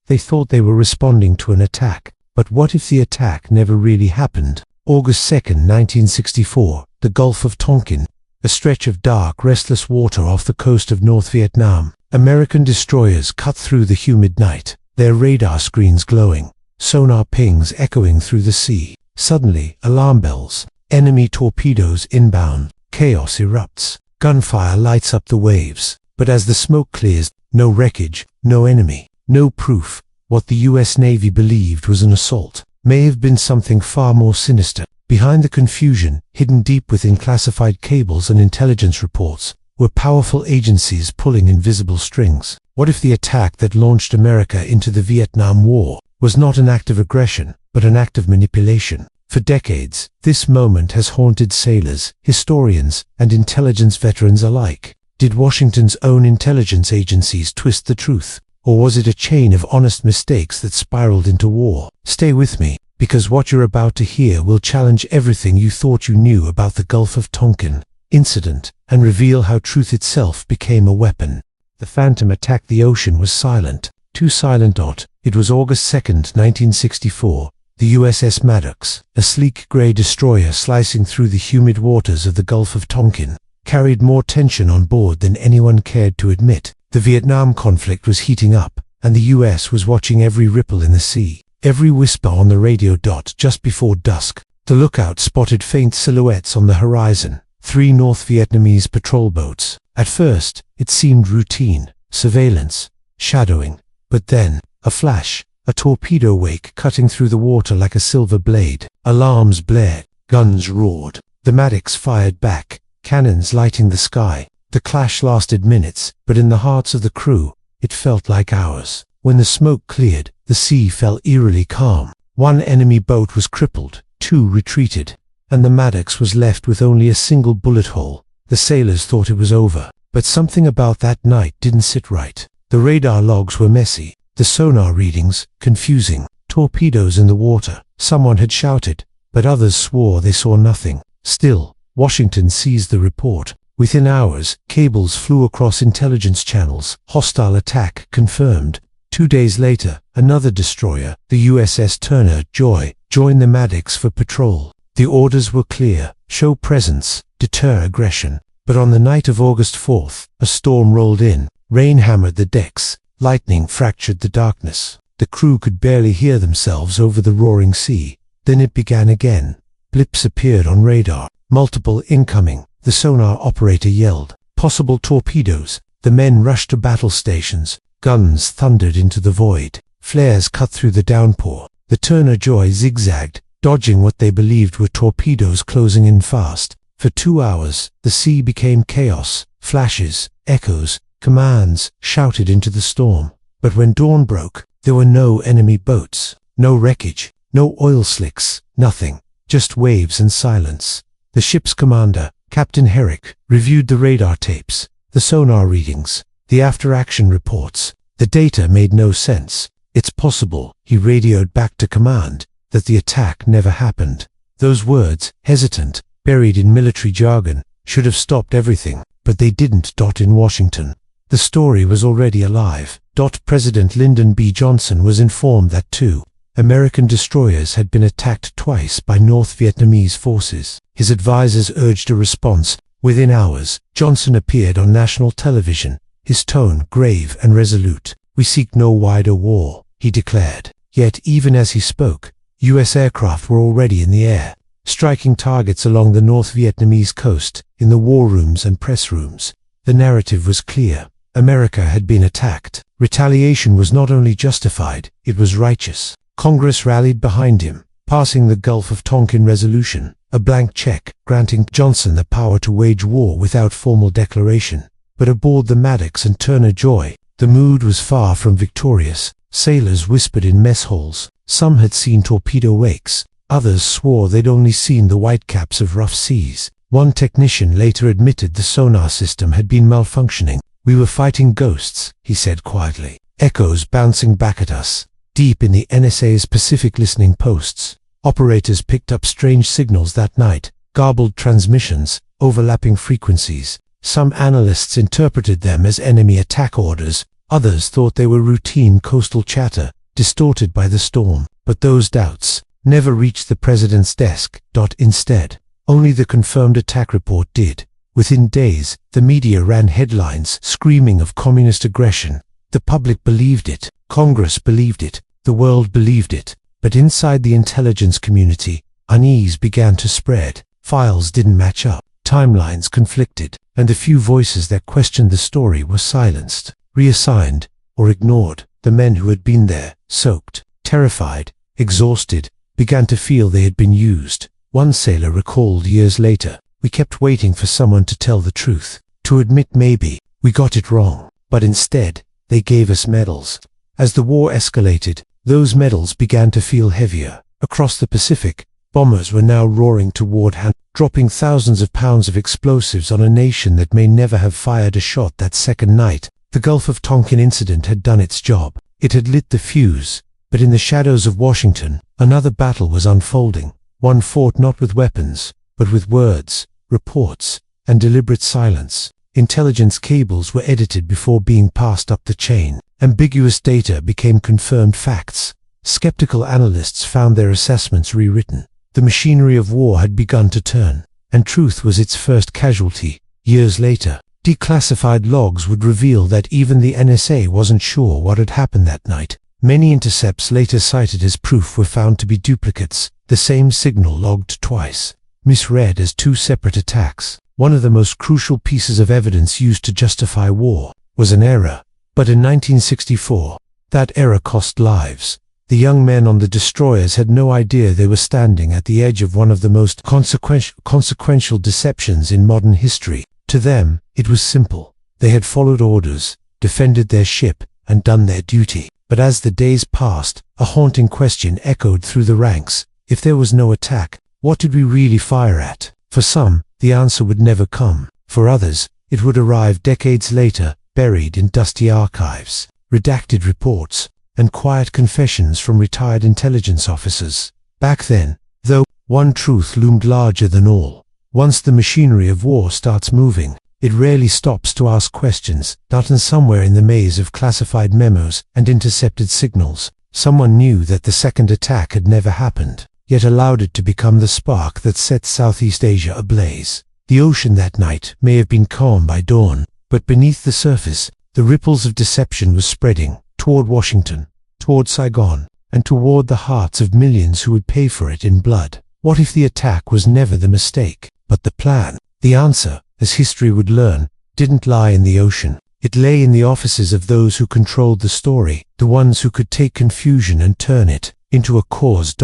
They thought they were responding to an attack. But what if the attack never really happened? August 2nd, 1964, the Gulf of Tonkin, a stretch of dark, restless water off the coast of North Vietnam. American destroyers cut through the humid night, their radar screens glowing, sonar pings echoing through the sea. Suddenly, alarm bells, enemy torpedoes inbound, chaos erupts, gunfire lights up the waves. But as the smoke clears, no wreckage, no enemy, no proof. What the US Navy believed was an assault may have been something far more sinister. Behind the confusion, hidden deep within classified cables and intelligence reports, were powerful agencies pulling invisible strings. What if the attack that launched America into the Vietnam War was not an act of aggression, but an act of manipulation? For decades, this moment has haunted sailors, historians, and intelligence veterans alike. Did Washington's own intelligence agencies twist the truth? Or was it a chain of honest mistakes that spiraled into war? Stay with me, because what you're about to hear will challenge everything you thought you knew about the Gulf of Tonkin incident, and reveal how truth itself became a weapon. The phantom attack. The ocean was silent, too silent. It was August 2nd, 1964. The USS Maddox, a sleek grey destroyer slicing through the humid waters of the Gulf of Tonkin, carried more tension on board than anyone cared to admit. The Vietnam conflict was heating up, and the US was watching every ripple in the sea, every whisper on the radio. Just before dusk, the lookout spotted faint silhouettes on the horizon, 3 North Vietnamese patrol boats. At first, it seemed routine, surveillance, shadowing. But then, a flash, a torpedo wake cutting through the water like a silver blade. Alarms blared, guns roared. The Maddox fired back, cannons lighting the sky. The clash lasted minutes, but in the hearts of the crew, it felt like hours. When the smoke cleared, the sea fell eerily calm. 1 enemy boat was crippled, 2 retreated, and the Maddox was left with only a single bullet hole. The sailors thought it was over, but something about that night didn't sit right. The radar logs were messy, the sonar readings confusing, torpedoes in the water. Someone had shouted, but others swore they saw nothing. Still, Washington seized the report. Within hours, cables flew across intelligence channels. Hostile attack confirmed. 2 days later, another destroyer, the USS Turner Joy, joined the Maddox for patrol. The orders were clear: show presence, deter aggression. But on the night of August 4th, a storm rolled in. Rain hammered the decks. Lightning fractured the darkness. The crew could barely hear themselves over the roaring sea. Then it began again. Blips appeared on radar. Multiple incoming. The sonar operator yelled, "Possible torpedoes." The men rushed to battle stations. Guns thundered into the void. Flares cut through the downpour. The Turner Joy zigzagged, dodging what they believed were torpedoes closing in fast. For 2 hours, the sea became chaos. Flashes, echoes, commands shouted into the storm. But when dawn broke, there were no enemy boats, no wreckage, no oil slicks, nothing. Just waves and silence. The ship's commander, Captain Herrick, reviewed the radar tapes, the sonar readings, the after-action reports. The data made no sense. "It's possible," he radioed back to command, "that the attack never happened." Those words, hesitant, buried in military jargon, should have stopped everything, but they didn't. In Washington, the story was already alive. President Lyndon B. Johnson was informed that 2 American destroyers had been attacked twice by North Vietnamese forces. His advisors urged a response. Within hours, Johnson appeared on national television, his tone grave and resolute. "We seek no wider war," he declared. Yet even as he spoke, U.S. aircraft were already in the air, striking targets along the North Vietnamese coast, in the war rooms and press rooms. The narrative was clear. America had been attacked. Retaliation was not only justified, it was righteous. Congress rallied behind him, passing the Gulf of Tonkin Resolution, a blank check granting Johnson the power to wage war without formal declaration. But aboard the Maddox and Turner Joy, the mood was far from victorious. Sailors whispered in mess halls. Some had seen torpedo wakes. Others swore they'd only seen the whitecaps of rough seas. One technician later admitted the sonar system had been malfunctioning. "We were fighting ghosts," he said quietly. Echoes bouncing back at us. Deep in the NSA's Pacific listening posts, operators picked up strange signals that night, garbled transmissions, overlapping frequencies. Some analysts interpreted them as enemy attack orders, Others thought they were routine coastal chatter, distorted by the storm. But those doubts never reached the president's desk. Instead, only the confirmed attack report did. Within days, the media ran headlines screaming of communist aggression. The public believed it, Congress believed it, the world believed it. But inside the intelligence community, unease began to spread. Files didn't match up, timelines conflicted, and the few voices that questioned the story were silenced, reassigned, or ignored. The men who had been there, soaked, terrified, exhausted, began to feel they had been used. One sailor recalled years later, "We kept waiting for someone to tell the truth, to admit maybe we got it wrong, but instead, they gave us medals." As the war escalated, those medals began to feel heavier. Across the Pacific, bombers were now roaring toward hand, dropping thousands of pounds of explosives on a nation that may never have fired a shot that second night. The Gulf of Tonkin incident had done its job. It had lit the fuse, but in the shadows of Washington, another battle was unfolding. One fought not with weapons, but with words, reports, and deliberate silence. Intelligence cables were edited before being passed up the chain. Ambiguous data became confirmed facts. Skeptical analysts found their assessments rewritten. The machinery of war had begun to turn, and truth was its first casualty. Years later, declassified logs would reveal that even the NSA wasn't sure what had happened that night. Many intercepts later cited as proof were found to be duplicates, the same signal logged twice, misread as two separate attacks. One of the most crucial pieces of evidence used to justify war was an error. But in 1964, that error cost lives. The young men on the destroyers had no idea they were standing at the edge of one of the most consequential deceptions in modern history. To them, it was simple. They had followed orders, defended their ship, and done their duty. But as the days passed, a haunting question echoed through the ranks. If there was no attack, what did we really fire at? For some, the answer would never come. For others, it would arrive decades later, buried in dusty archives, redacted reports, and quiet confessions from retired intelligence officers. Back then, though, one truth loomed larger than all. Once the machinery of war starts moving, it rarely stops to ask questions. Not in somewhere in the maze of classified memos and intercepted signals, someone knew that the second attack had never happened, yet allowed it to become the spark that set Southeast Asia ablaze. The ocean that night may have been calm by dawn, but beneath the surface, the ripples of deception were spreading toward Washington, toward Saigon, and toward the hearts of millions who would pay for it in blood. What if the attack was never the mistake, but the plan? The answer, as history would learn, didn't lie in the ocean. It lay in the offices of those who controlled the story, the ones who could take confusion and turn it into a cause.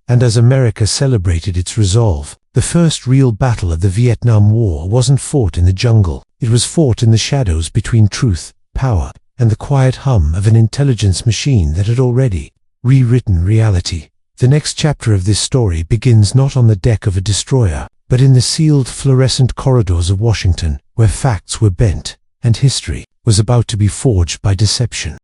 And as America celebrated its resolve, the first real battle of the Vietnam War wasn't fought in the jungle. It was fought in the shadows between truth, power, and the quiet hum of an intelligence machine that had already rewritten reality. The next chapter of this story begins not on the deck of a destroyer, but in the sealed fluorescent corridors of Washington, where facts were bent, and history was about to be forged by deception.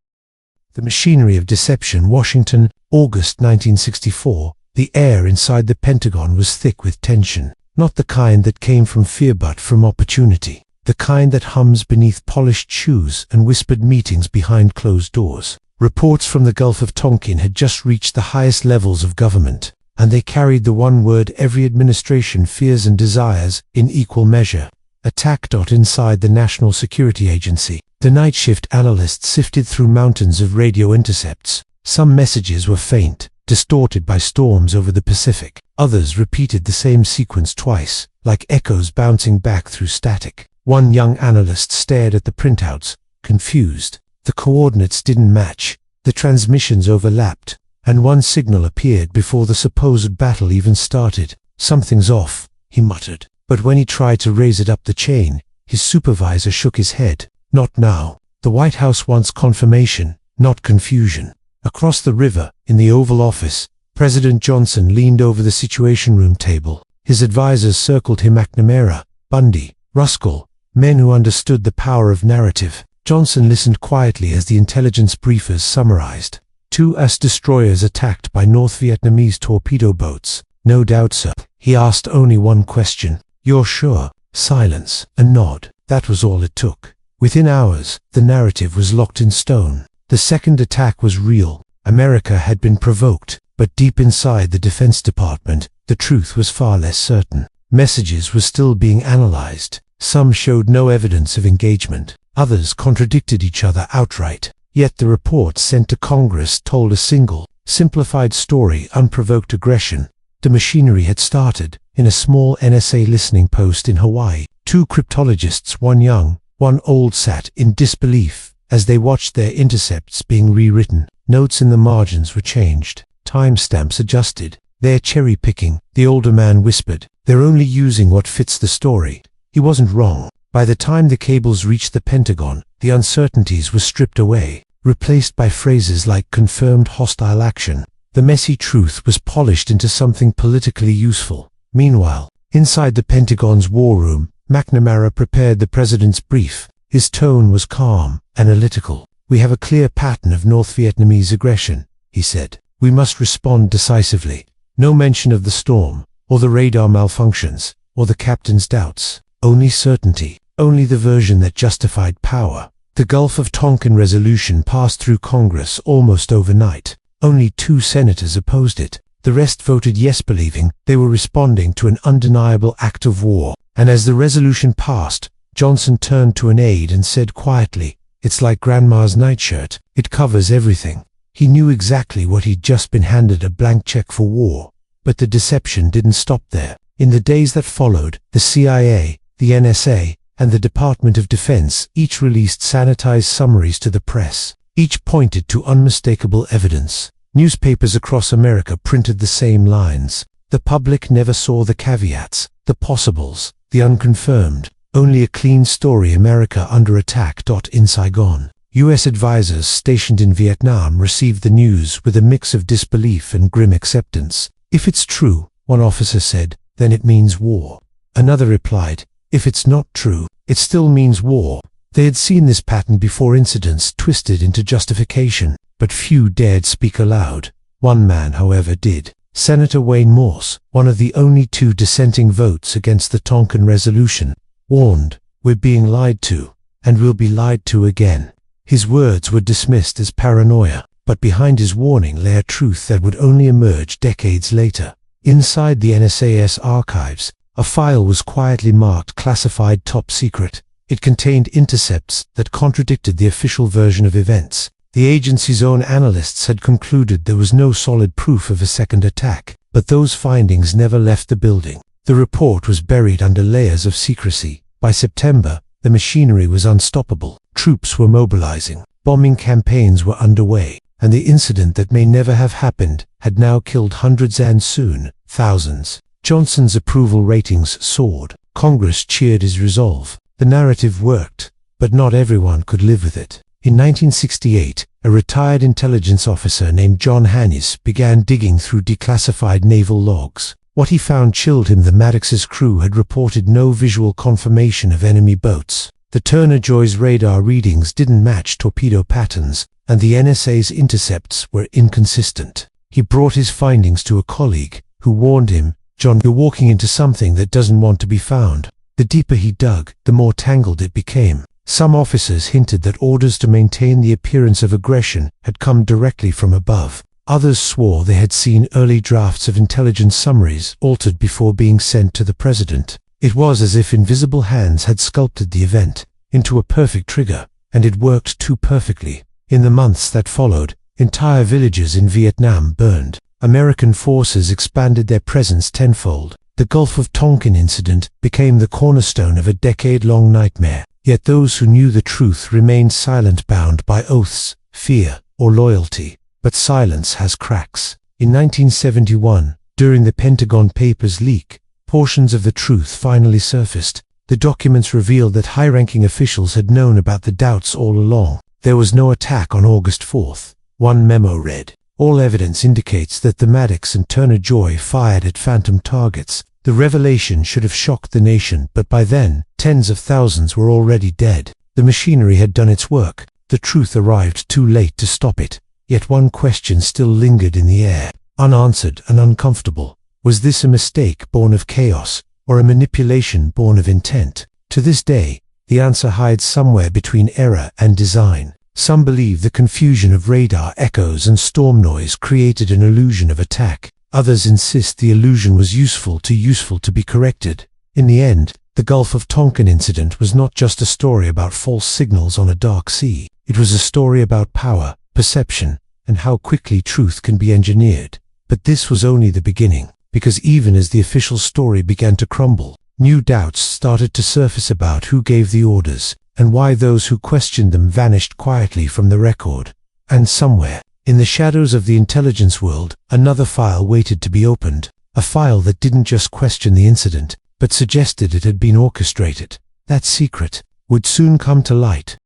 The machinery of deception. Washington, August 1964. The air inside the Pentagon was thick with tension, not the kind that came from fear but from opportunity, the kind that hums beneath polished shoes and whispered meetings behind closed doors. Reports from the Gulf of Tonkin had just reached the highest levels of government, and they carried the one word every administration fears and desires in equal measure: attack. Inside the National Security Agency, the night shift analysts sifted through mountains of radio intercepts. Some messages were faint, distorted by storms over the Pacific. Others repeated the same sequence twice, like echoes bouncing back through static. One young analyst stared at the printouts, confused. The coordinates didn't match, the transmissions overlapped, and one signal appeared before the supposed battle even started. "Something's off," he muttered. But when he tried to raise it up the chain, his supervisor shook his head. "Not now. The White House wants confirmation, not confusion." Across the river, in the Oval Office, President Johnson leaned over the Situation Room table. His advisors circled him: McNamara, Bundy, Ruskell, men who understood the power of narrative. Johnson listened quietly as the intelligence briefers summarized. 2 US destroyers attacked by North Vietnamese torpedo boats. "No doubt, sir." He asked only one question. "You're sure?" Silence, a nod. That was all it took. Within hours, the narrative was locked in stone. The second attack was real. America had been provoked, but deep inside the Defense Department, the truth was far less certain. Messages were still being analyzed. Some showed no evidence of engagement. Others contradicted each other outright. Yet the reports sent to Congress told a single, simplified story: unprovoked aggression. The machinery had started in a small NSA listening post in Hawaii. Two cryptologists, one young, one old, sat in disbelief as they watched their intercepts being rewritten. Notes in the margins were changed, timestamps adjusted. "They're cherry-picking," the older man whispered. "They're only using what fits the story." He wasn't wrong. By the time the cables reached the Pentagon, the uncertainties were stripped away, replaced by phrases like confirmed hostile action. The messy truth was polished into something politically useful. Meanwhile, inside the Pentagon's war room, McNamara prepared the president's brief. His tone was calm, analytical. "We have a clear pattern of North Vietnamese aggression," he said. "We must respond decisively." No mention of the storm, or the radar malfunctions, or the captain's doubts. Only certainty, only the version that justified power. The Gulf of Tonkin resolution passed through Congress almost overnight. Only 2 senators opposed it. The rest voted yes, believing they were responding to an undeniable act of war. And as the resolution passed, Johnson turned to an aide and said quietly, "It's like Grandma's nightshirt. It covers everything." He knew exactly what he'd just been handed: a blank check for war. But the deception didn't stop there. In the days that followed, the CIA, the NSA, and the Department of Defense each released sanitized summaries to the press. Each pointed to unmistakable evidence. Newspapers across America printed the same lines. The public never saw the caveats, the possibles, the unconfirmed. Only a clean story: America under attack. In Saigon, U.S. advisors stationed in Vietnam received the news with a mix of disbelief and grim acceptance. "If it's true," one officer said, "then it means war." Another replied, "If it's not true, it still means war." They had seen this pattern before: incidents twisted into justification, but few dared speak aloud. One man, however, did. Senator Wayne Morse, one of the only 2 dissenting votes against the Tonkin resolution, warned, "We're being lied to, and we'll be lied to again." His words were dismissed as paranoia, but behind his warning lay a truth that would only emerge decades later. Inside the NSA's archives, a file was quietly marked classified top secret. It contained intercepts that contradicted the official version of events. The agency's own analysts had concluded there was no solid proof of a second attack, but those findings never left the building. The report was buried under layers of secrecy. By September, the machinery was unstoppable. Troops were mobilizing. Bombing campaigns were underway, and the incident that may never have happened had now killed hundreds and soon thousands. Johnson's approval ratings soared. Congress cheered his resolve. The narrative worked, but not everyone could live with it. In 1968, a retired intelligence officer named John Hannis began digging through declassified naval logs. What he found chilled him. The Maddox's crew had reported no visual confirmation of enemy boats. The Turner Joy's radar readings didn't match torpedo patterns, and the NSA's intercepts were inconsistent. He brought his findings to a colleague, who warned him, "John, you're walking into something that doesn't want to be found." The deeper he dug, the more tangled it became. Some officers hinted that orders to maintain the appearance of aggression had come directly from above. Others swore they had seen early drafts of intelligence summaries altered before being sent to the president. It was as if invisible hands had sculpted the event into a perfect trigger, and it worked too perfectly. In the months that followed, entire villages in Vietnam burned. American forces expanded their presence tenfold. The Gulf of Tonkin incident became the cornerstone of a decade-long nightmare. Yet those who knew the truth remained silent, bound by oaths, fear, or loyalty. But silence has cracks. In 1971, during the Pentagon Papers leak, portions of the truth finally surfaced. The documents revealed that high-ranking officials had known about the doubts all along. There was no attack on August 4th. One memo read, "All evidence indicates that the Maddox and Turner Joy fired at phantom targets." The revelation should have shocked the nation, but by then, tens of thousands were already dead. The machinery had done its work. The truth arrived too late to stop it. Yet one question still lingered in the air, unanswered and uncomfortable. Was this a mistake born of chaos, or a manipulation born of intent? To this day, The answer hides somewhere between error and design. Some believe the confusion of radar echoes and storm noise created an illusion of attack. Others insist the illusion was useful to be corrected. In the end, the Gulf of Tonkin incident was not just a story about false signals on a dark sea. It was a story about power, perception, and how quickly truth can be engineered. But this was only the beginning, because even as the official story began to crumble, new doubts started to surface about who gave the orders, and why those who questioned them vanished quietly from the record. And somewhere, in the shadows of the intelligence world, another file waited to be opened. A file that didn't just question the incident, but suggested it had been orchestrated. That secret would soon come to light.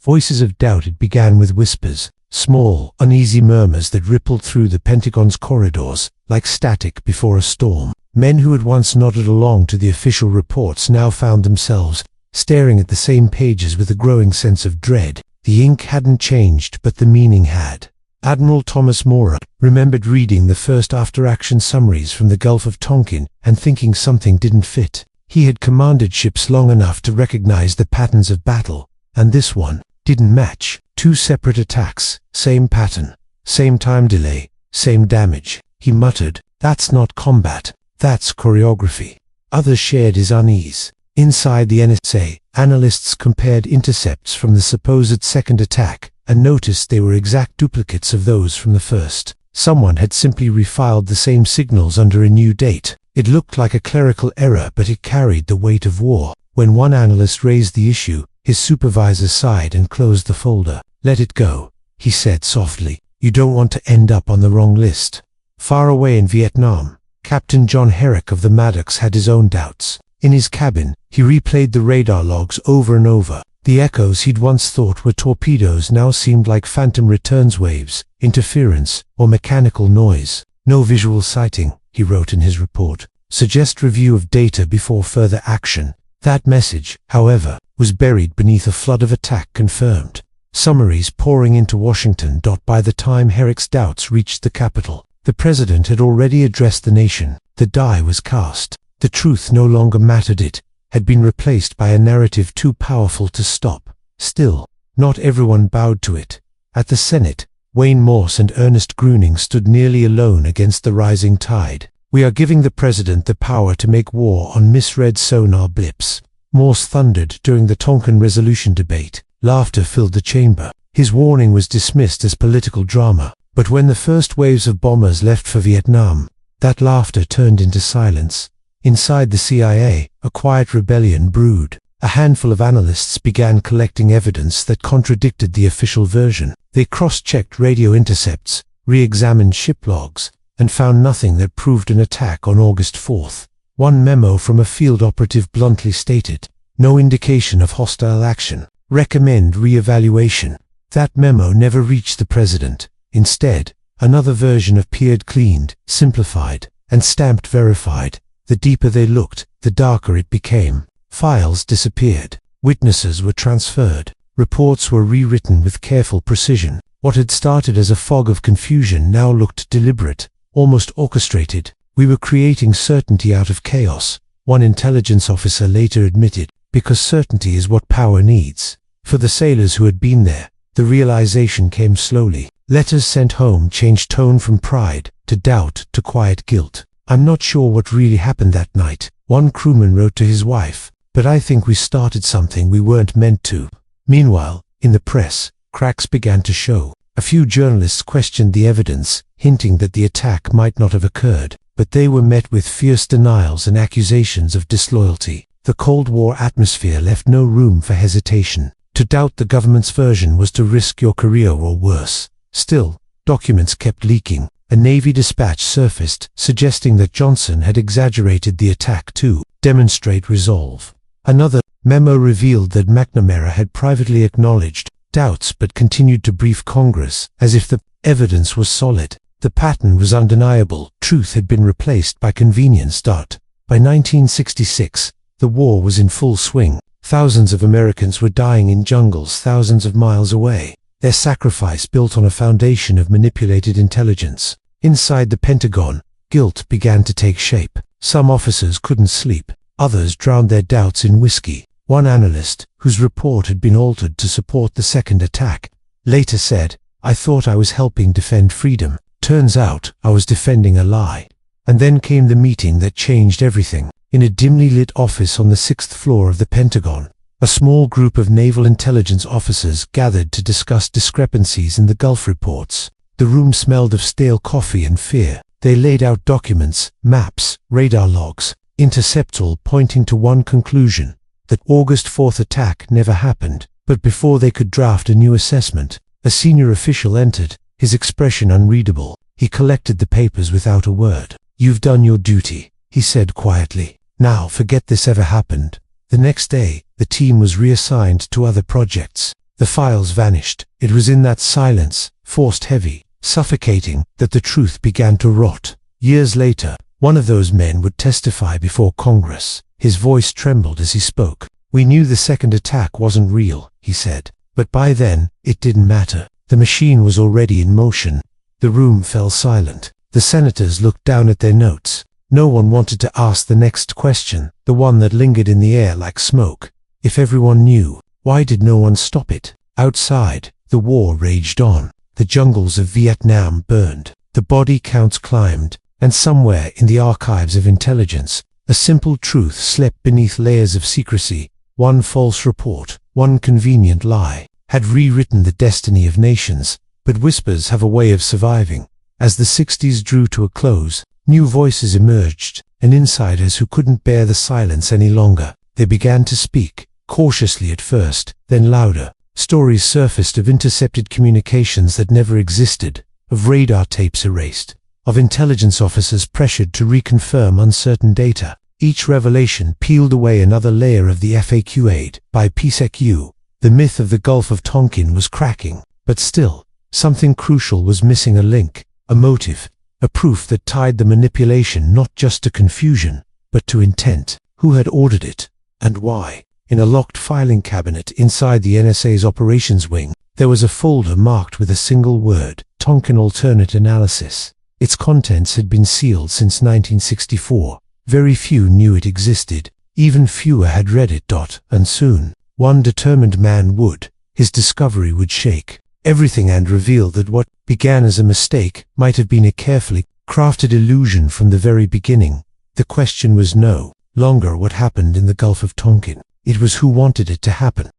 Voices of doubt. It began with whispers, small, uneasy murmurs that rippled through the Pentagon's corridors, like static before a storm. Men who had once nodded along to the official reports now found themselves staring at the same pages with a growing sense of dread. The ink hadn't changed, but the meaning had. Admiral Thomas Maurer remembered reading the first after-action summaries from the Gulf of Tonkin and thinking something didn't fit. He had commanded ships long enough to recognize the patterns of battle, and this one didn't match. Two separate attacks, same pattern, same time delay, same damage. He muttered, "That's not combat, that's choreography." Others shared his unease. Inside the NSA, analysts compared intercepts from the supposed second attack and noticed they were exact duplicates of those from the first. Someone had simply refiled the same signals under a new date. It looked like a clerical error, but it carried the weight of war. When one analyst raised the issue, his supervisor sighed and closed the folder. "Let it go," he said softly. "You don't want to end up on the wrong list." Far away in Vietnam, Captain John Herrick of the Maddocks had his own doubts. In his cabin, he replayed the radar logs over and over. The echoes he'd once thought were torpedoes now seemed like phantom returns waves, interference, or mechanical noise. "No visual sighting," he wrote in his report. "Suggest review of data before further action." That message, however, was buried beneath a flood of attack confirmed summaries pouring into Washington. By the time Herrick's doubts reached the capital, the president had already addressed the nation. The die was cast. The truth no longer mattered. It had been replaced by a narrative too powerful to stop. Still, not everyone bowed to it. At the Senate, Wayne Morse and Ernest Gruening stood nearly alone against the rising tide. "We are giving the president the power to make war on misread sonar blips," Morse thundered during the Tonkin resolution debate. Laughter filled the chamber. His warning was dismissed as political drama. But when the first waves of bombers left for Vietnam, that laughter turned into silence. Inside the CIA, a quiet rebellion brewed. A handful of analysts began collecting evidence that contradicted the official version. They cross-checked radio intercepts, re-examined ship logs, and found nothing that proved an attack on August 4th. One memo from a field operative bluntly stated, "No indication of hostile action. Recommend re-evaluation." That memo never reached the president. Instead, another version appeared, cleaned, simplified, and stamped verified. The deeper they looked, the darker it became. Files disappeared. Witnesses were transferred. Reports were rewritten with careful precision. What had started as a fog of confusion now looked deliberate, almost orchestrated. "We were creating certainty out of chaos," one intelligence officer later admitted, "because certainty is what power needs." For the sailors who had been there, the realization came slowly. Letters sent home changed tone from pride to doubt to quiet guilt. "I'm not sure what really happened that night," one crewman wrote to his wife, "but I think we started something we weren't meant to." Meanwhile, in the press, cracks began to show. A few journalists questioned the evidence, hinting that the attack might not have occurred, but they were met with fierce denials and accusations of disloyalty. The Cold War atmosphere left no room for hesitation. To doubt the government's version was to risk your career or worse. Still, documents kept leaking. A Navy dispatch surfaced, suggesting that Johnson had exaggerated the attack to demonstrate resolve. Another memo revealed that McNamara had privately acknowledged doubts but continued to brief Congress as if the evidence was solid. The pattern was undeniable. Truth had been replaced by convenience. By 1966, the war was in full swing. Thousands of Americans were dying in jungles thousands of miles away. Their sacrifice built on a foundation of manipulated intelligence. Inside the Pentagon, guilt began to take shape. Some officers couldn't sleep. Others drowned their doubts in whiskey. One analyst, whose report had been altered to support the second attack, later said, "I thought I was helping defend freedom. Turns out I was defending a lie." And then came the meeting that changed everything. In a dimly lit office on the 6th floor of the Pentagon, a small group of naval intelligence officers gathered to discuss discrepancies in the Gulf reports. The room smelled of stale coffee and fear. They laid out documents, maps, radar logs, intercepts, pointing to one conclusion: that August 4th attack never happened. But before they could draft a new assessment, a senior official entered, his expression unreadable. He collected the papers without a word. "You've done your duty," he said quietly. "Now forget this ever happened." The next day, the team was reassigned to other projects. The files vanished. It was in that silence, forced heavy, suffocating, that the truth began to rot. Years later, one of those men would testify before Congress. His voice trembled as he spoke. "We knew the second attack wasn't real," he said. "But by then, it didn't matter. The machine was already in motion." The room fell silent. The senators looked down at their notes. No one wanted to ask the next question, the one that lingered in the air like smoke. If everyone knew, why did no one stop it? Outside, the war raged on. The jungles of Vietnam burned. The body counts climbed. And somewhere in the archives of intelligence, a simple truth slept beneath layers of secrecy. One false report, one convenient lie, had rewritten the destiny of nations. But whispers have a way of surviving. As the 60s drew to a close, new voices emerged, and insiders who couldn't bear the silence any longer. They began to speak, cautiously at first, then louder. Stories surfaced of intercepted communications that never existed, of radar tapes erased, of intelligence officers pressured to reconfirm uncertain data. Each revelation peeled away another layer of the FAQ aid. By PSEQ, the myth of the Gulf of Tonkin was cracking. But still, something crucial was missing: a link, a motive, a proof that tied the manipulation not just to confusion, but to intent. Who had ordered it, and why? In a locked filing cabinet inside the NSA's operations wing, there was a folder marked with a single word: Tonkin Alternate Analysis. Its contents had been sealed since 1964. Very few knew it existed. Even fewer had read it. And soon, one determined man would. His discovery would shake everything and reveal that what began as a mistake might have been a carefully crafted illusion from the very beginning. The question was no longer what happened in the Gulf of Tonkin. It was who wanted it to happen.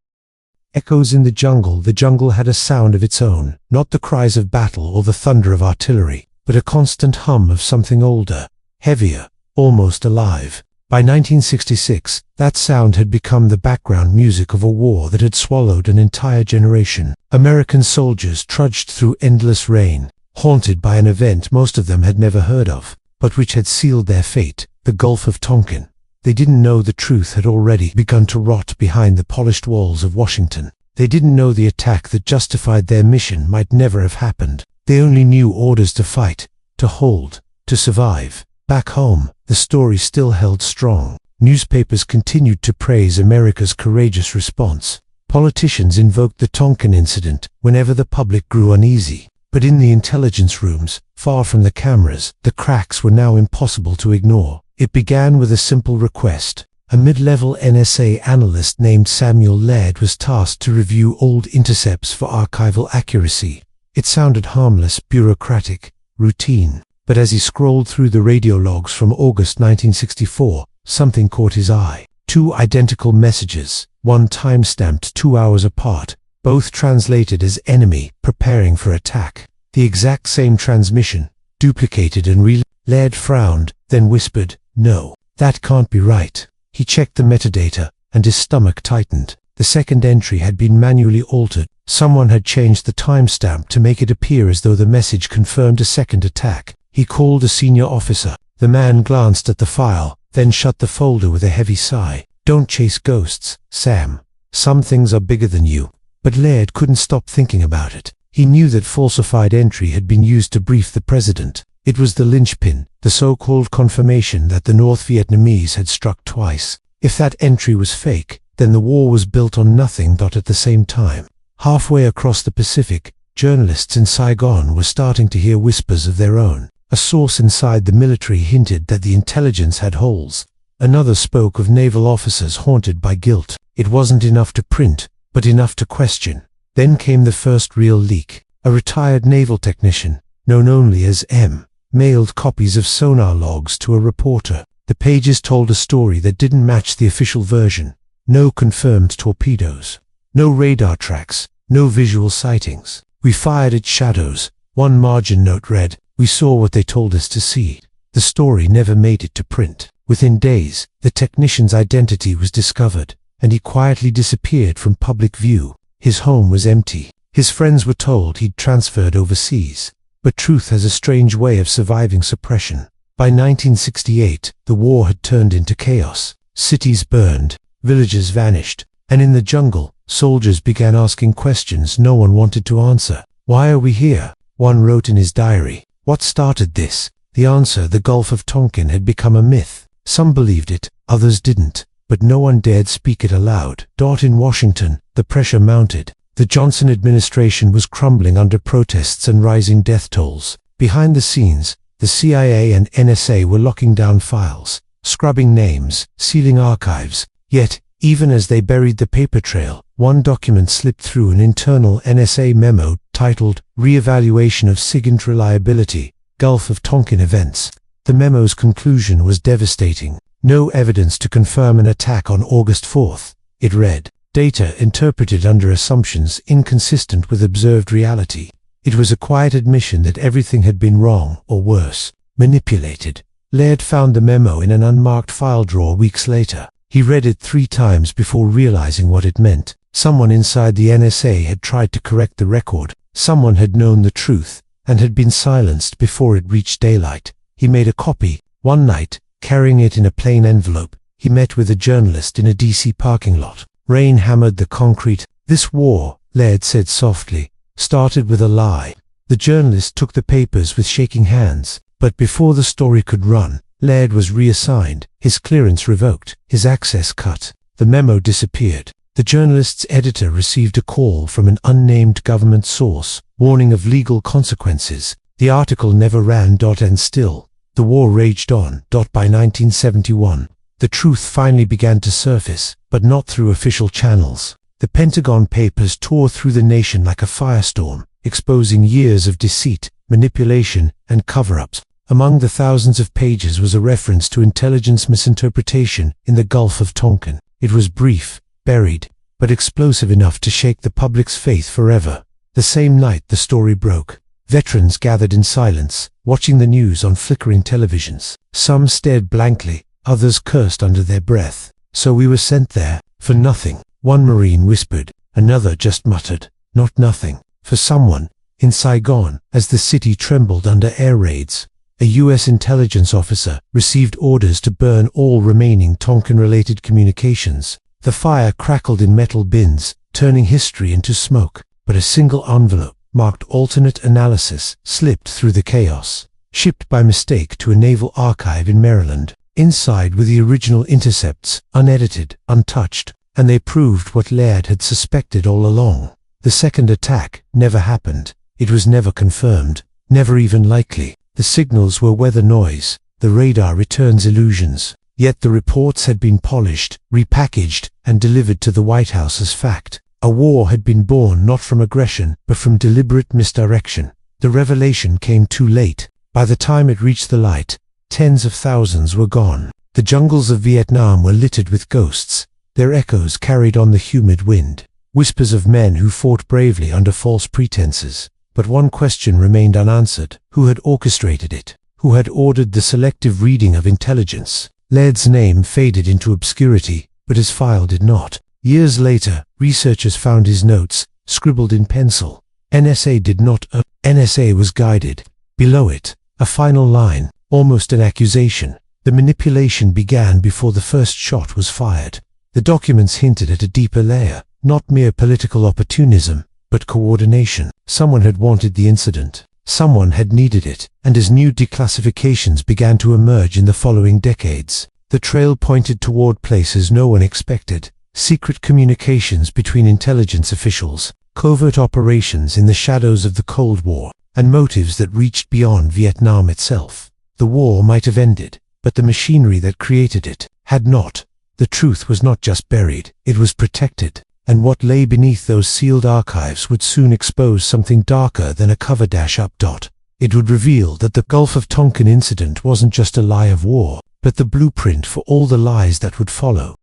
Echoes in the jungle. The jungle had a sound of its own, not the cries of battle or the thunder of artillery, but a constant hum of something older, heavier, almost alive. By 1966, that sound had become the background music of a war that had swallowed an entire generation. American soldiers trudged through endless rain, haunted by an event most of them had never heard of, but which had sealed their fate: the Gulf of Tonkin. They didn't know the truth had already begun to rot behind the polished walls of Washington. They didn't know the attack that justified their mission might never have happened. They only knew orders to fight, to hold, to survive. Back home, the story still held strong. Newspapers continued to praise America's courageous response. Politicians invoked the Tonkin incident whenever the public grew uneasy. But in the intelligence rooms, far from the cameras, the cracks were now impossible to ignore. It began with a simple request. A mid-level NSA analyst named Samuel Laird was tasked to review old intercepts for archival accuracy. It sounded harmless, bureaucratic, routine. But as he scrolled through the radio logs from August 1964, something caught his eye. Two identical messages, one time-stamped 2 hours apart, both translated as enemy preparing for attack. The exact same transmission, duplicated and Laird frowned, then whispered, "No, that can't be right." He checked the metadata, and his stomach tightened. The second entry had been manually altered. Someone had changed the timestamp to make it appear as though the message confirmed a second attack. He called a senior officer. The man glanced at the file, then shut the folder with a heavy sigh. "Don't chase ghosts, Sam. Some things are bigger than you." But Laird couldn't stop thinking about it. He knew that falsified entry had been used to brief the president. It was the linchpin, the so-called confirmation that the North Vietnamese had struck twice. If that entry was fake, then the war was built on nothing. At the same time, halfway across the Pacific, journalists in Saigon were starting to hear whispers of their own. A source inside the military hinted that the intelligence had holes. Another spoke of naval officers haunted by guilt. It wasn't enough to print, but enough to question. Then came the first real leak. A retired naval technician, known only as M, mailed copies of sonar logs to a reporter. The pages told a story that didn't match the official version. No confirmed torpedoes. No radar tracks. No visual sightings. We fired at shadows. One margin note read, "We saw what they told us to see." The story never made it to print. Within days, the technician's identity was discovered, and he quietly disappeared from public view. His home was empty. His friends were told he'd transferred overseas. But truth has a strange way of surviving suppression. By 1968, the war had turned into chaos. Cities burned, villages vanished, and in the jungle, soldiers began asking questions no one wanted to answer. "Why are we here?" One wrote in his diary. What started this? The answer: the Gulf of Tonkin had become a myth. Some believed it, others didn't, but no one dared speak it aloud. In Washington, the pressure mounted. The Johnson administration was crumbling under protests and rising death tolls. Behind the scenes, the CIA and NSA were locking down files, scrubbing names, sealing archives. Yet, even as they buried the paper trail, one document slipped through: an internal NSA memo titled "Re-evaluation of SIGINT Reliability, Gulf of Tonkin Events." The memo's conclusion was devastating. No evidence to confirm an attack on August 4th. It read, "Data interpreted under assumptions inconsistent with observed reality." It was a quiet admission that everything had been wrong, or worse, manipulated. Laird found the memo in an unmarked file drawer weeks later. He read it 3 times before realizing what it meant. Someone inside the NSA had tried to correct the record. Someone had known the truth, and had been silenced before it reached daylight. He made a copy. One night, carrying it in a plain envelope, he met with a journalist in a DC parking lot. Rain hammered the concrete. "This war," Laird said softly, "started with a lie." The journalist took the papers with shaking hands, but before the story could run, Laird was reassigned, his clearance revoked, his access cut. The memo disappeared. The journalist's editor received a call from an unnamed government source, warning of legal consequences. The article never ran. And still, the war raged on. By 1971, the truth finally began to surface, but not through official channels. The Pentagon Papers tore through the nation like a firestorm, exposing years of deceit, manipulation, and cover-ups. Among the thousands of pages was a reference to intelligence misinterpretation in the Gulf of Tonkin. It was brief, buried, but explosive enough to shake the public's faith forever. The same night the story broke, veterans gathered in silence, watching the news on flickering televisions. Some stared blankly, others cursed under their breath. "So we were sent there, for nothing," one Marine whispered. Another just muttered, "Not nothing." For someone, in Saigon, as the city trembled under air raids, a U.S. intelligence officer received orders to burn all remaining Tonkin-related communications. The fire crackled in metal bins, turning history into smoke. But a single envelope, marked alternate analysis, slipped through the chaos. Shipped by mistake to a naval archive in Maryland. Inside were the original intercepts, unedited, untouched, and they proved what Laird had suspected all along. The second attack never happened. It was never confirmed, never even likely. The signals were weather noise, the radar returns illusions. Yet the reports had been polished, repackaged, and delivered to the White House as fact. A war had been born not from aggression, but from deliberate misdirection. The revelation came too late. By the time it reached the light, tens of thousands were gone. The jungles of Vietnam were littered with ghosts. Their echoes carried on the humid wind. Whispers of men who fought bravely under false pretenses. But one question remained unanswered. Who had orchestrated it? Who had ordered the selective reading of intelligence? Laird's name faded into obscurity, but his file did not. Years later, researchers found his notes, scribbled in pencil. NSA did not. NSA was guided. Below it, a final line, almost an accusation. The manipulation began before the first shot was fired. The documents hinted at a deeper layer, not mere political opportunism, but coordination. Someone had wanted the incident. Someone had needed it. And as new declassifications began to emerge in the following decades, the trail pointed toward places no one expected. Secret communications between intelligence officials, covert operations in the shadows of the Cold War, and motives that reached beyond Vietnam itself. The war might have ended, but the machinery that created it had not. The truth was not just buried, it was protected. And what lay beneath those sealed archives would soon expose something darker than a cover dash up dot. It would reveal that the Gulf of Tonkin incident wasn't just a lie of war, but the blueprint for all the lies that would follow.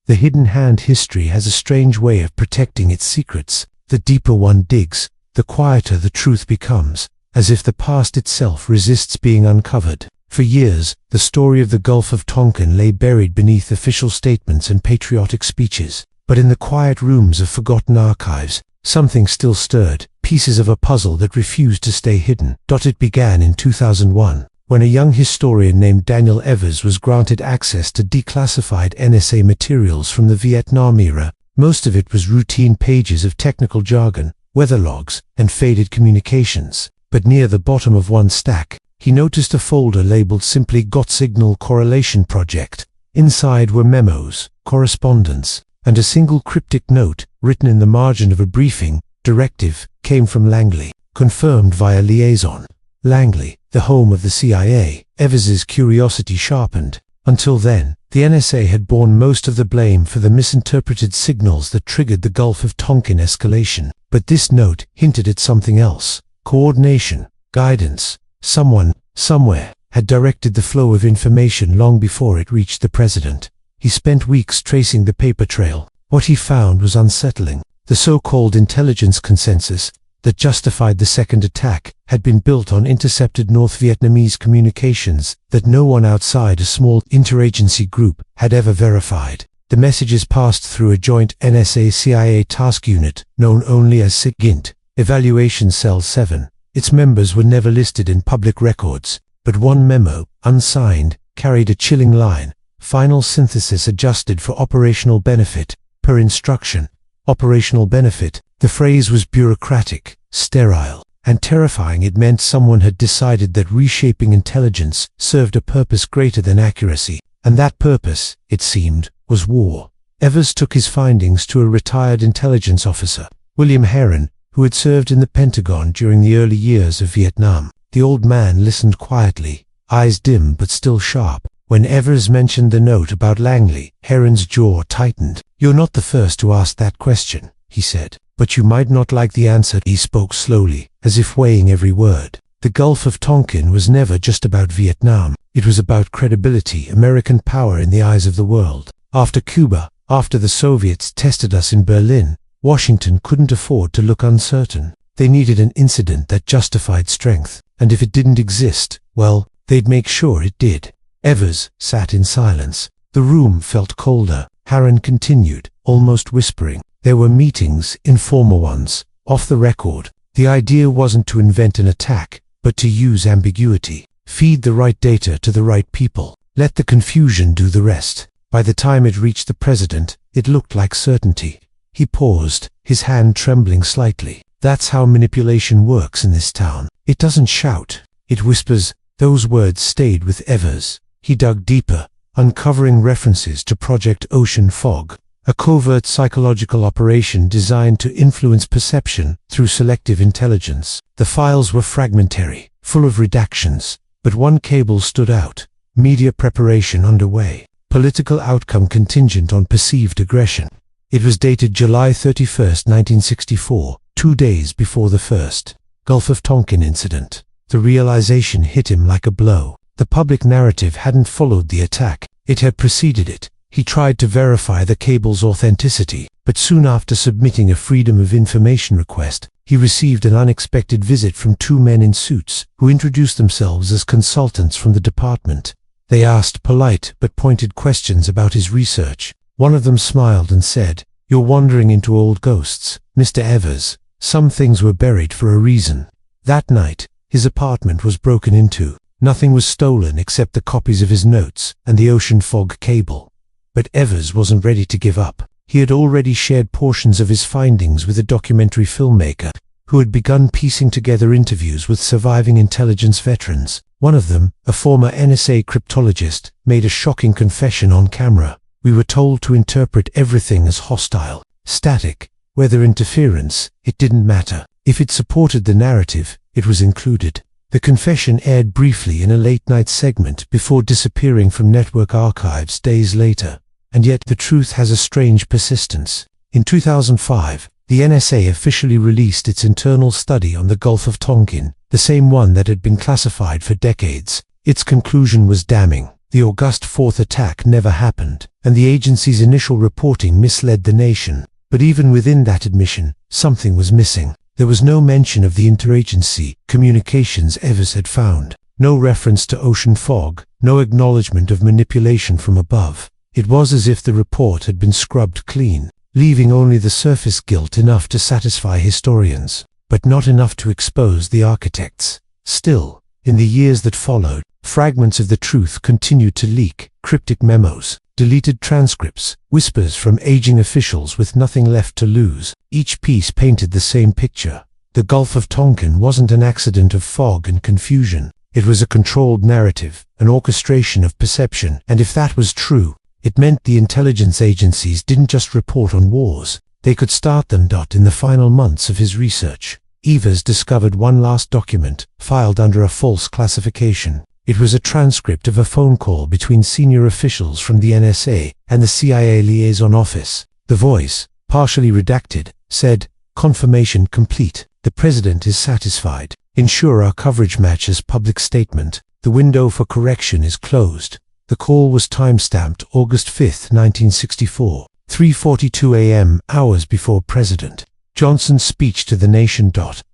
The hidden hand history has a strange way of protecting its secrets. The deeper one digs, the quieter the truth becomes, as if the past itself resists being uncovered. For years, the story of the Gulf of Tonkin lay buried beneath official statements and patriotic speeches. But in the quiet rooms of forgotten archives, something still stirred, pieces of a puzzle that refused to stay hidden. It began in 2001, when a young historian named Daniel Evers was granted access to declassified NSA materials from the Vietnam era. Most of it was routine pages of technical jargon, weather logs, and faded communications. But near the bottom of one stack, he noticed a folder labeled simply "Got Signal Correlation Project." Inside were memos, correspondence, and a single cryptic note, written in the margin of a briefing. Directive came from Langley, confirmed via liaison. Langley, the home of the CIA. Evers's curiosity sharpened. Until then, the NSA had borne most of the blame for the misinterpreted signals that triggered the Gulf of Tonkin escalation. But this note hinted at something else. Coordination, guidance. Someone, somewhere, had directed the flow of information long before it reached the president. He spent weeks tracing the paper trail. What he found was unsettling. The so-called intelligence consensus that justified the second attack had been built on intercepted North Vietnamese communications that no one outside a small interagency group had ever verified. The messages passed through a joint NSA-CIA task unit known only as SIGINT, Evaluation Cell 7. Its members were never listed in public records, but one memo, unsigned, carried a chilling line: "Final synthesis adjusted for operational benefit, per instruction." Operational benefit. The phrase was bureaucratic, sterile, and terrifying. It meant someone had decided that reshaping intelligence served a purpose greater than accuracy, and that purpose, it seemed, was war. Evers took his findings to a retired intelligence officer, William Heron, who had served in the Pentagon during the early years of Vietnam. The old man listened quietly, eyes dim but still sharp. When Evers mentioned the note about Langley, Heron's jaw tightened. "You're not the first to ask that question," he said, "but you might not like the answer." He spoke slowly, as if weighing every word. The Gulf of Tonkin was never just about Vietnam. It was about credibility, American power in the eyes of the world. After Cuba, after the Soviets tested us in Berlin, Washington couldn't afford to look uncertain. They needed an incident that justified strength, and if it didn't exist, well, they'd make sure it did. Evers sat in silence. The room felt colder. Heron continued, almost whispering. There were meetings, informal ones, off the record. The idea wasn't to invent an attack, but to use ambiguity. Feed the right data to the right people. Let the confusion do the rest. By the time it reached the president, it looked like certainty. He paused, his hand trembling slightly. That's how manipulation works in this town. It doesn't shout. It whispers. Those words stayed with Evers. He dug deeper, uncovering references to Project Ocean Fog, a covert psychological operation designed to influence perception through selective intelligence. The files were fragmentary, full of redactions, but one cable stood out: media preparation underway, political outcome contingent on perceived aggression. It was dated July 31st, 1964, 2 days before the first Gulf of Tonkin incident. The realization hit him like a blow. The public narrative hadn't followed the attack, it had preceded it. He tried to verify the cable's authenticity, but soon after submitting a Freedom of Information request, he received an unexpected visit from 2 men in suits, who introduced themselves as consultants from the department. They asked polite but pointed questions about his research. One of them smiled and said, "You're wandering into old ghosts, Mr. Evers. Some things were buried for a reason." That night, his apartment was broken into. Nothing was stolen except the copies of his notes and the Ocean Fog cable. But Evers wasn't ready to give up. He had already shared portions of his findings with a documentary filmmaker, who had begun piecing together interviews with surviving intelligence veterans. One of them, a former NSA cryptologist, made a shocking confession on camera. "We were told to interpret everything as hostile, static. Whether interference, it didn't matter. If it supported the narrative, it was included." The confession aired briefly in a late-night segment before disappearing from network archives days later. and yet the truth has a strange persistence. In 2005, the NSA officially released its internal study on the Gulf of Tonkin, the same one that had been classified for decades. Its conclusion was damning. The August 4th attack never happened, and the agency's initial reporting misled the nation. But even within that admission, something was missing. There was no mention of the interagency communications Evers had found, no reference to ocean fog, no acknowledgement of manipulation from above. It was as if the report had been scrubbed clean, leaving only the surface guilt enough to satisfy historians, but not enough to expose the architects. Still, in the years that followed, fragments of the truth continued to leak: cryptic memos, deleted transcripts, whispers from aging officials with nothing left to lose. Each piece painted the same picture. The Gulf of Tonkin wasn't an accident of fog and confusion. It was a controlled narrative, an orchestration of perception, and if that was true, it meant the intelligence agencies didn't just report on wars, they could start them. In the final months of his research, Evers discovered one last document, filed under a false classification. It was a transcript of a phone call between senior officials from the NSA and the CIA liaison office. The voice, partially redacted, said, "Confirmation complete. The President is satisfied. Ensure our coverage matches public statement. The window for correction is closed." The call was time-stamped August 5, 1964, 3:42 a.m., hours before President Johnson's speech to the nation.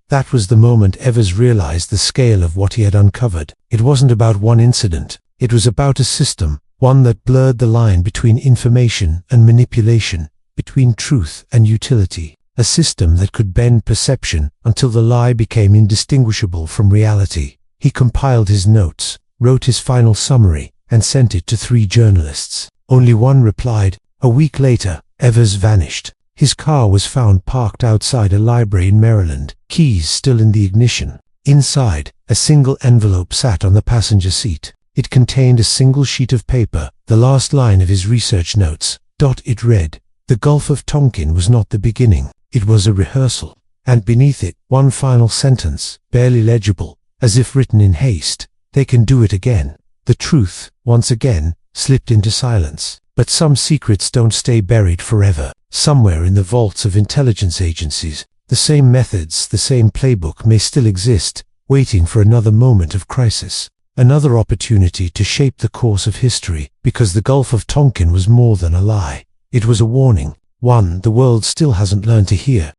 That was the moment Evers realized the scale of what he had uncovered. It wasn't about one incident. It was about a system, one that blurred the line between information and manipulation, between truth and utility. A system that could bend perception until the lie became indistinguishable from reality. He compiled his notes, wrote his final summary, and sent it to 3 journalists. Only one replied. A week later, Evers vanished. His car was found parked outside a library in Maryland, keys still in the ignition. Inside, a single envelope sat on the passenger seat. It contained a single sheet of paper, the last line of his research notes. It read, "The Gulf of Tonkin was not the beginning. It was a rehearsal." And beneath it, one final sentence, barely legible, as if written in haste. "They can do it again." The truth, once again, slipped into silence. But some secrets don't stay buried forever. Somewhere in the vaults of intelligence agencies, the same methods, the same playbook may still exist, waiting for another moment of crisis, another opportunity to shape the course of history, because the Gulf of Tonkin was more than a lie. It was a warning, one the world still hasn't learned to hear.